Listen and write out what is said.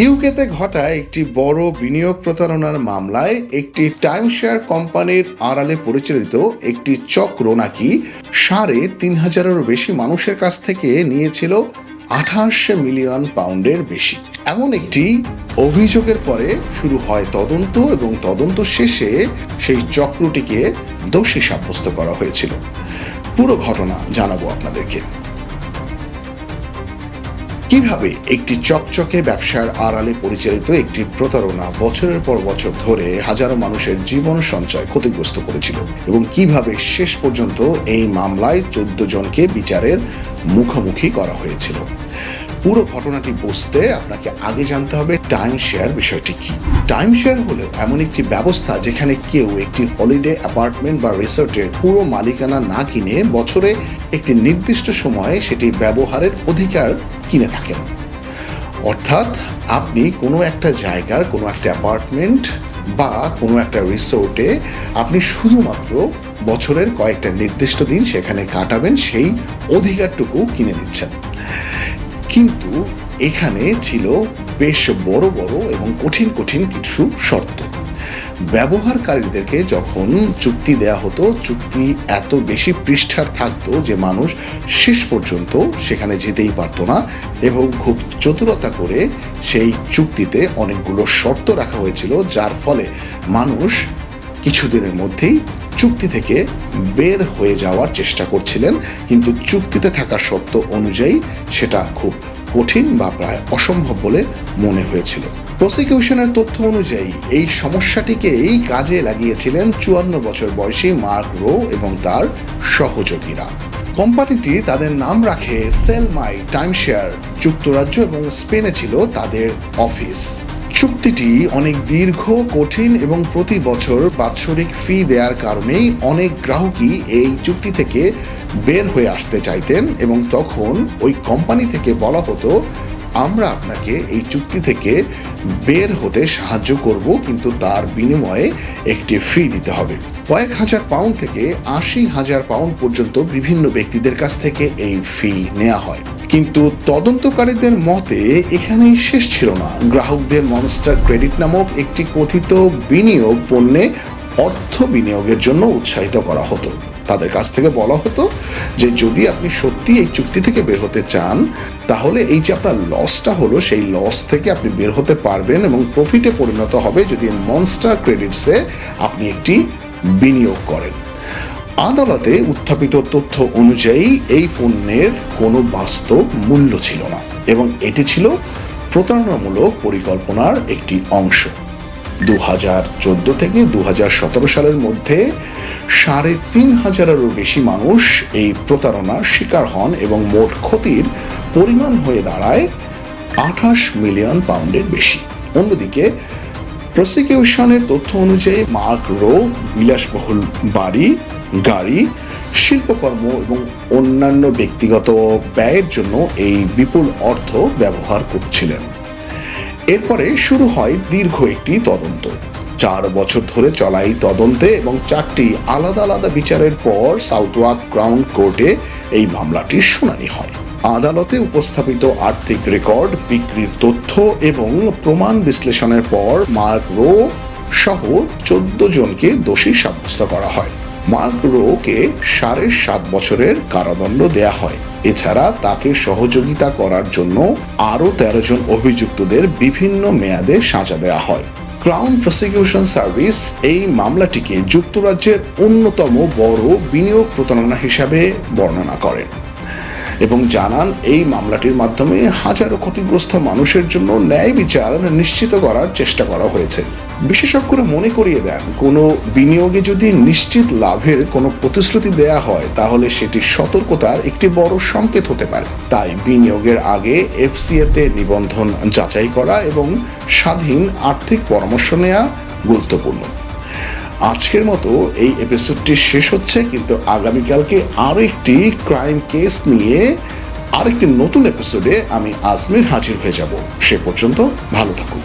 ইউকেতে ঘটা একটি বড় বিনিয়োগ প্রতারণার মামলায় একটি টাইম শেয়ার কোম্পানির আড়ালে পরিচালিত একটি চক্র নাকি ৩,৫০০-এরও বেশি মানুষের কাছ থেকে নিয়েছিল ২৮ মিলিয়ন পাউন্ডের বেশি। এমন একটি অভিযোগের পরে শুরু হয় তদন্ত এবং তদন্ত শেষে সেই চক্রটিকে দোষী সাব্যস্ত করা হয়েছিল। পুরো ঘটনা জানাবো আপনাদেরকে। কিভাবে একটি চকচকে ব্যবসার আড়ালে পরিচালিত একটি প্রতারণা বছরের পর বছর ধরে হাজারো মানুষের জীবন সঞ্চয় ক্ষতিগ্রস্ত করেছিল এবং কিভাবে শেষ পর্যন্ত এই মামলায় ১৪ জনকে বিচারের মুখোমুখি করা হয়েছিল। পুরো ঘটনাটি বুঝতে আপনাকে আগে জানতে হবে টাইম শেয়ার বিষয়টি কি। টাইম শেয়ার হলো এমন একটি ব্যবস্থা যেখানে কেউ একটি হলিডে অ্যাপার্টমেন্ট বা রিসোর্টের পুরো মালিকানা না কিনে বছরে একটি নির্দিষ্ট সময়ে সেটি ব্যবহারের অধিকার কিনে থাকেন। অর্থাৎ আপনি কোনো একটা জায়গার কোনো একটা অ্যাপার্টমেন্ট বা কোনো একটা রিসোর্টে আপনি শুধুমাত্র বছরের কয়েকটা নির্দিষ্ট দিন সেখানে কাটাবেন, সেই অধিকারটুকু কিনে নিচ্ছেন। কিন্তু এখানে ছিল বেশ বড় বড় এবং কঠিন কঠিন কিছু শর্ত। ব্যবহারকারীদেরকে যখন চুক্তি দেয়া হতো, চুক্তি এত বেশি পৃষ্ঠার থাকতো যে মানুষ শেষ পর্যন্ত সেখানে যেতেই পারতো না এবং খুব চতুরতা করে সেই চুক্তিতে অনেকগুলো শর্ত রাখা হয়েছিল, যার ফলে মানুষ কিছুদিনের মধ্যেই চুক্তি থেকে বের হয়ে যাওয়ার চেষ্টা করছিলেন, কিন্তু চুক্তিতে থাকা শর্ত অনুযায়ী সেটা খুব কঠিন বা প্রায় অসম্ভব বলে মনে হয়েছিল। প্রসিকিউশনের তথ্য অনুযায়ী এই সমস্যাটিকেই কাজে লাগিয়েছিলেন ৫৪ বছর বয়সী মার্ক রো এবং তার সহযোগীরা। কোম্পানিটি তাদের নাম রাখে সেল মাই টাইম শেয়ার। যুক্তরাজ্য এবং স্পেনে ছিল তাদের অফিস। চুক্তিটি অনেক দীর্ঘ, কঠিন এবং প্রতি বছর বাৎসরিক ফি দেওয়ার কারণেই অনেক গ্রাহকই এই চুক্তি থেকে বের হয়ে আসতে চাইতেন এবং তখন ওই কোম্পানি থেকে বলা হতো, আমরা আপনাকে এই চুক্তি থেকে বের হতে সাহায্য করব, কিন্তু তার বিনিময়ে একটি ফি দিতে হবে। কয়েক হাজার পাউন্ড থেকে ৮০,০০০ পাউন্ড পর্যন্ত বিভিন্ন ব্যক্তিদের কাছ থেকে এই ফি নেওয়া হয়। কিন্তু তদন্তকারীদের মতে এখানেই শেষ ছিল না। গ্রাহকদের মনস্টার ক্রেডিট নামক একটি কথিত বিনিয়োগ পণ্যে অর্থ বিনিয়োগের জন্য উৎসাহিত করা হতো। তাদের কাছ থেকে বলা হতো যে যদি আপনি সত্যি এই চুক্তি থেকে বের হতে চান, তাহলে এই যে আপনার লসটা হলো সেই লস থেকে আপনি বের হতে পারবেন এবং প্রফিটে পরিণত হবে যদি মনস্টার ক্রেডিটসে আপনি একটি বিনিয়োগ করেন। আদালতে উত্থাপিত তথ্য অনুযায়ী এই পণ্যের কোনো বাস্তব মূল্য ছিল না এবং এটি ছিল প্রতারণামূলক পরিকল্পনার একটি অংশ। ২০১৪ থেকে ২০১৭ সালের মধ্যে ৩,৫০০-এরও বেশি মানুষ এই প্রতারণার শিকার হন এবং মোট ক্ষতির পরিমাণ হয়ে দাঁড়ায় ২৮ মিলিয়ন পাউন্ডের বেশি। অন্যদিকে প্রসিকিউশনের তথ্য অনুযায়ী মার্ক রো বিলাসবহুল বাড়ি, গাড়ি, শিল্পকর্ম এবং অন্যান্য ব্যক্তিগত ব্যয়ের জন্য এই বিপুল অর্থ ব্যবহার করছিলেন। এরপরে শুরু হয় দীর্ঘ একটি তদন্ত। ৪ বছর ধরে চলা এই তদন্তে এবং ৪টি আলাদা আলাদা বিচারের পর সাউথওয়ার্ক ক্রাউন কোর্টে এই মামলাটির শুনানি হয়। আদালতে উপস্থাপিত আর্থিক রেকর্ড, বিক্রির তথ্য এবং প্রমাণ বিশ্লেষণের পর মার্ক রো সহ ১৪ জনকে দোষী সাব্যস্ত করা হয়। মার্ক রোকে ৭.৫ বছরের কারাদণ্ড দেয়া হয়। এছাড়া তাকে সহযোগিতা করার জন্য আরও ১৩ জন অভিযুক্তদের বিভিন্ন মেয়াদে সাজা দেওয়া হয়। ক্রাউন প্রসিকিউশন সার্ভিস এই মামলাটিকে যুক্তরাজ্যের অন্যতম বড় বিনিয়োগ প্রতারণা হিসাবে বর্ণনা করেন এবং জানান এই মামলাটির মাধ্যমে হাজারো ক্ষতিগ্রস্ত মানুষের জন্য ন্যায় বিচার নিশ্চিত করার চেষ্টা করা হয়েছে। বিশেষজ্ঞরা মনে করিয়ে দেন, কোনো বিনিয়োগে যদি নিশ্চিত লাভের কোনো প্রতিশ্রুতি দেয়া হয় তাহলে সেটি সতর্কতার একটি বড় সংকেত হতে পারে। তাই বিনিয়োগের আগে এফসিএতে নিবন্ধন যাচাই করা এবং স্বাধীন আর্থিক পরামর্শ নেওয়া গুরুত্বপূর্ণ। আজকের মতো এই এপিসোডটি শেষ হচ্ছে, কিন্তু আগামীকালকে আরও একটি ক্রাইম কেস নিয়ে আরেকটি নতুন এপিসোডে আমি আজমির হাজির হয়ে যাব। সে পর্যন্ত ভালো থাকুন।